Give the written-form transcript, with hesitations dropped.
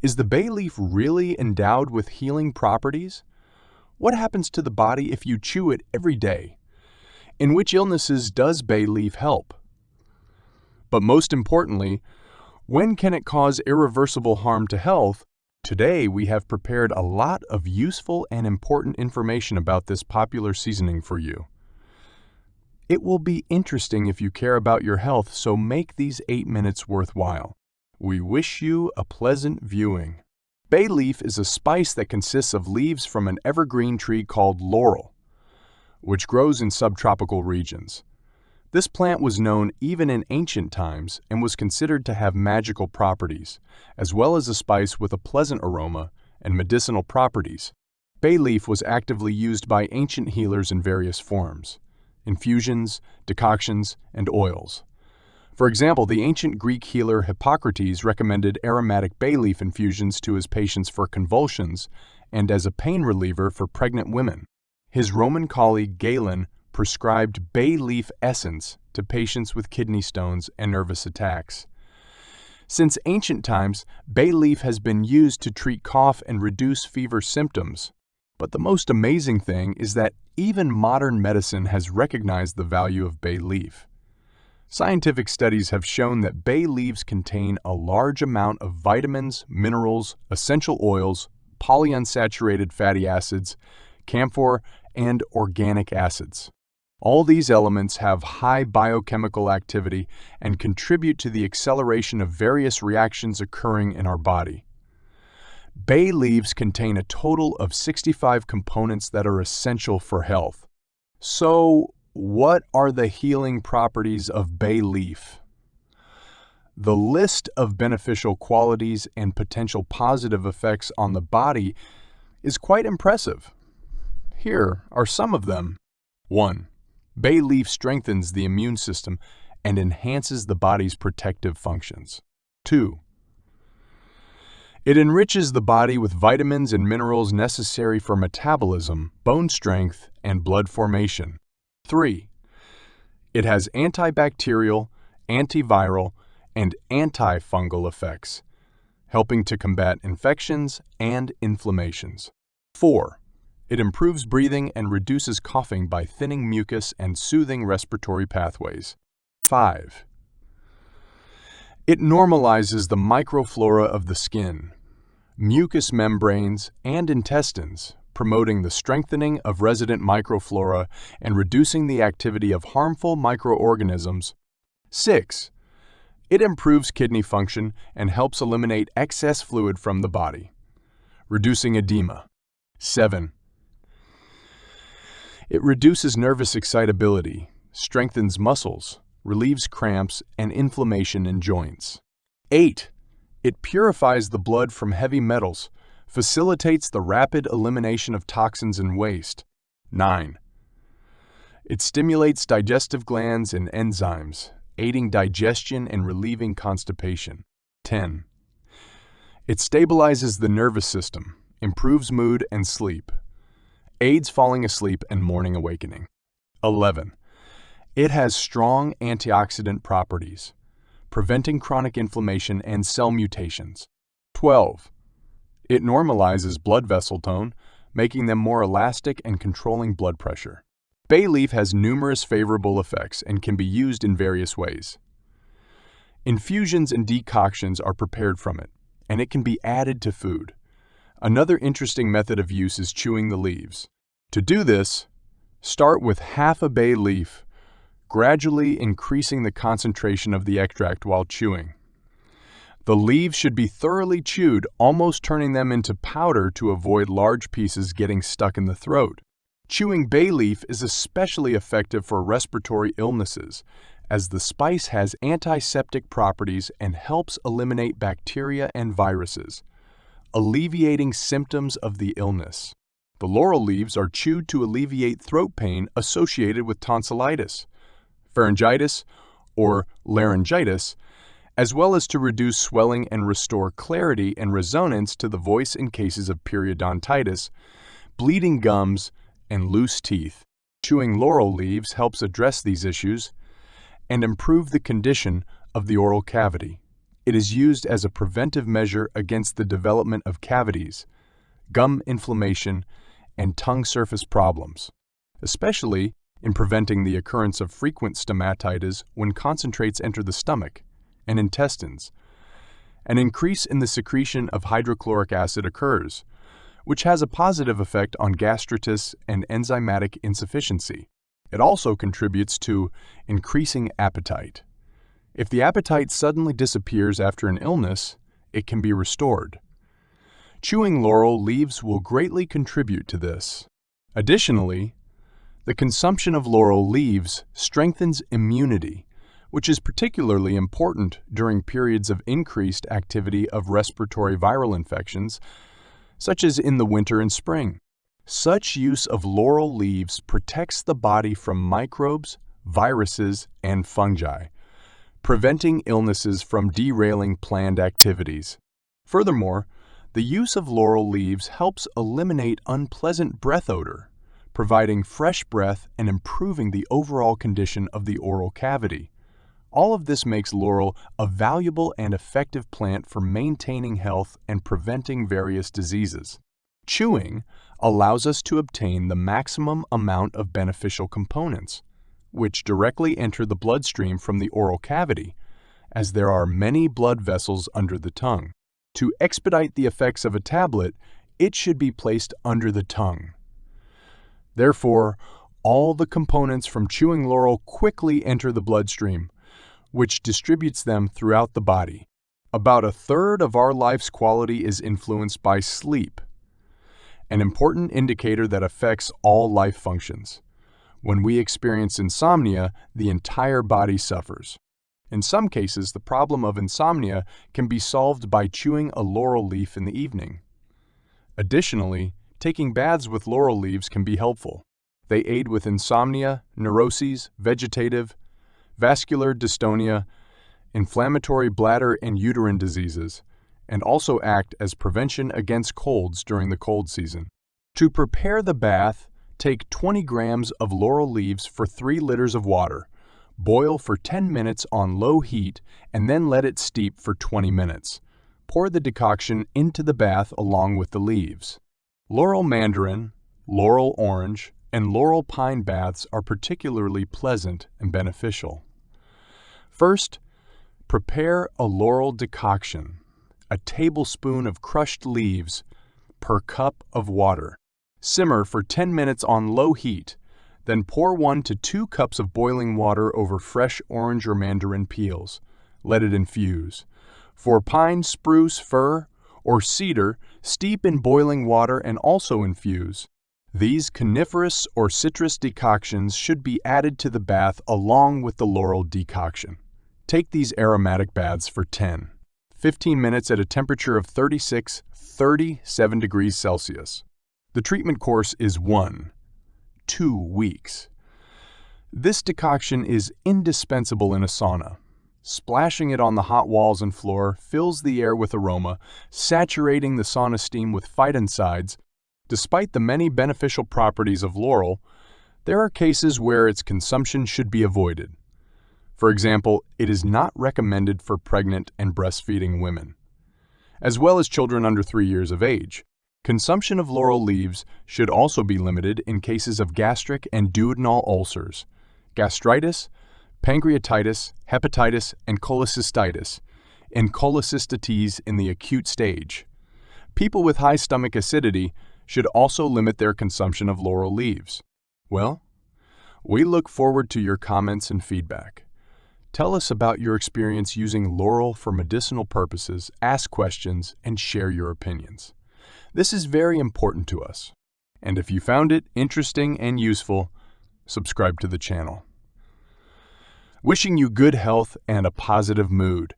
Is the bay leaf really endowed with healing properties? What happens to the body if you chew it every day? In which illnesses does bay leaf help? But most importantly, when can it cause irreversible harm to health? Today, we have prepared a lot of useful and important information about this popular seasoning for you. It will be interesting if you care about your health, so make these 8 minutes worthwhile. We wish you a pleasant viewing. Bay leaf is a spice that consists of leaves from an evergreen tree called laurel, which grows in subtropical regions. This plant was known even in ancient times and was considered to have magical properties, as well as a spice with a pleasant aroma and medicinal properties. Bay leaf was actively used by ancient healers in various forms: infusions, decoctions, and oils. For example, the ancient Greek healer Hippocrates recommended aromatic bay leaf infusions to his patients for convulsions and as a pain reliever for pregnant women. His Roman colleague Galen prescribed bay leaf essence to patients with kidney stones and nervous attacks. Since ancient times, bay leaf has been used to treat cough and reduce fever symptoms. But the most amazing thing is that even modern medicine has recognized the value of bay leaf. Scientific studies have shown that bay leaves contain a large amount of vitamins, minerals, essential oils, polyunsaturated fatty acids, camphor, and organic acids. All these elements have high biochemical activity and contribute to the acceleration of various reactions occurring in our body. Bay leaves contain a total of 65 components that are essential for health. So, what are the healing properties of bay leaf? The list of beneficial qualities and potential positive effects on the body is quite impressive. Here are some of them. 1. Bay leaf strengthens the immune system and enhances the body's protective functions. 2. It enriches the body with vitamins and minerals necessary for metabolism, bone strength, and blood formation. 3. It has antibacterial, antiviral, and antifungal effects, helping to combat infections and inflammations. 4. It improves breathing and reduces coughing by thinning mucus and soothing respiratory pathways. 5. It normalizes the microflora of the skin, mucous membranes, and intestines, promoting the strengthening of resident microflora and reducing the activity of harmful microorganisms. 6. It improves kidney function and helps eliminate excess fluid from the body, reducing edema. 7. It reduces nervous excitability, strengthens muscles, relieves cramps and inflammation in joints. 8. It purifies the blood from heavy metals, facilitates the rapid elimination of toxins and waste. 9. It stimulates digestive glands and enzymes, aiding digestion and relieving constipation. 10. It stabilizes the nervous system, improves mood and sleep, aids falling asleep and morning awakening. 11. It has strong antioxidant properties, preventing chronic inflammation and cell mutations. 12. It normalizes blood vessel tone, making them more elastic and controlling blood pressure. Bay leaf has numerous favorable effects and can be used in various ways. Infusions and decoctions are prepared from it, and it can be added to food. Another interesting method of use is chewing the leaves. To do this, start with half a bay leaf, gradually increasing the concentration of the extract while chewing. The leaves should be thoroughly chewed, almost turning them into powder to avoid large pieces getting stuck in the throat. Chewing bay leaf is especially effective for respiratory illnesses, as the spice has antiseptic properties and helps eliminate bacteria and viruses, alleviating symptoms of the illness. The laurel leaves are chewed to alleviate throat pain associated with tonsillitis, pharyngitis, or laryngitis, as well as to reduce swelling and restore clarity and resonance to the voice in cases of periodontitis, bleeding gums, and loose teeth. Chewing laurel leaves helps address these issues and improve the condition of the oral cavity. It is used as a preventive measure against the development of cavities, gum inflammation, and tongue surface problems, especially in preventing the occurrence of frequent stomatitis when concentrates enter the stomach and intestines. An increase in the secretion of hydrochloric acid occurs, which has a positive effect on gastritis and enzymatic insufficiency. It also contributes to increasing appetite. If the appetite suddenly disappears after an illness, it can be restored. Chewing laurel leaves will greatly contribute to this. Additionally, the consumption of laurel leaves strengthens immunity, which is particularly important during periods of increased activity of respiratory viral infections, such as in the winter and spring. Such use of laurel leaves protects the body from microbes, viruses, and fungi, preventing illnesses from derailing planned activities. Furthermore, the use of laurel leaves helps eliminate unpleasant breath odor, providing fresh breath and improving the overall condition of the oral cavity. All of this makes laurel a valuable and effective plant for maintaining health and preventing various diseases. Chewing allows us to obtain the maximum amount of beneficial components, which directly enter the bloodstream from the oral cavity, as there are many blood vessels under the tongue. To expedite the effects of a tablet, it should be placed under the tongue. Therefore, all the components from chewing laurel quickly enter the bloodstream, which distributes them throughout the body. About a third of our life's quality is influenced by sleep, an important indicator that affects all life functions. When we experience insomnia, the entire body suffers. In some cases, the problem of insomnia can be solved by chewing a laurel leaf in the evening. Additionally, taking baths with laurel leaves can be helpful. They aid with insomnia, neuroses, vegetative, vascular dystonia, inflammatory bladder and uterine diseases, and also act as prevention against colds during the cold season. To prepare the bath, take 20 grams of laurel leaves for 3 liters of water. Boil for 10 minutes on low heat and then let it steep for 20 minutes. Pour the decoction into the bath along with the leaves. Laurel mandarin, laurel orange, and laurel pine baths are particularly pleasant and beneficial. First, prepare a laurel decoction, a tablespoon of crushed leaves per cup of water. Simmer for 10 minutes on low heat, then pour 1 to 2 cups of boiling water over fresh orange or mandarin peels. Let it infuse. For pine, spruce, fir, or cedar, steep in boiling water and also infuse. These coniferous or citrus decoctions should be added to the bath along with the laurel decoction. Take these aromatic baths for 10-15 minutes at a temperature of 36-37 degrees Celsius. The treatment course is 1-2 weeks. This decoction is indispensable in a sauna. Splashing it on the hot walls and floor fills the air with aroma, saturating the sauna steam with phytoncides. Despite the many beneficial properties of laurel, there are cases where its consumption should be avoided. For example, it is not recommended for pregnant and breastfeeding women, as well as children under 3 years of age. Consumption of laurel leaves should also be limited in cases of gastric and duodenal ulcers, gastritis, pancreatitis, hepatitis, and cholecystitis, and cholecystitis in the acute stage. People with high stomach acidity should also limit their consumption of laurel leaves. Well, we look forward to your comments and feedback. Tell us about your experience using laurel for medicinal purposes, ask questions, and share your opinions. This is very important to us. And if you found it interesting and useful, subscribe to the channel. Wishing you good health and a positive mood.